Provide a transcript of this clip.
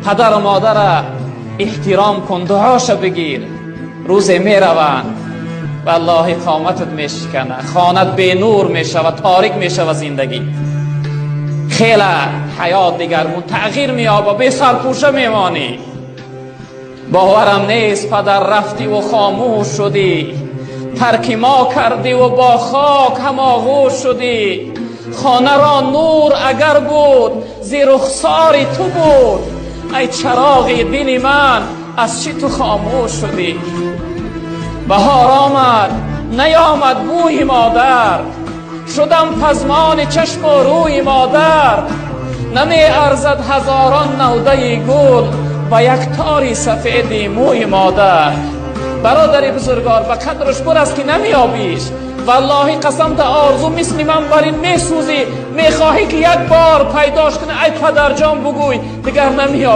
پدر و مادر احترام کن، دعاشو بگیر. روزی میروند والله قامتت میشکنه، خانت به نور میشود، تاریک میشود زندگی. خیلی حیات دیگرگون تغییر مییابه، بی سرپوشه میمانی. باورم نیست پدر رفتی و خاموش شدی، ترک ما کردی و با خاک هم آغوش شدی. خانه را نور اگر بود زی رخسار تو بود، ای چراغ دل من از چی تو خاموش شدی؟ بهار آمد نیامد بوی مادر، شدم پزمان چشم و روی مادر. نمی ارزد هزاران نوده گل و یک تاری سفید موی مادر. برادر بزرگوار به قدرش پر است که نمی آبیش. والله قسم تا آرزو مثل من بر این می سوزی، می خواهی که یک بار پیداش کنه. ای پدر جان بگوی دیگر نمی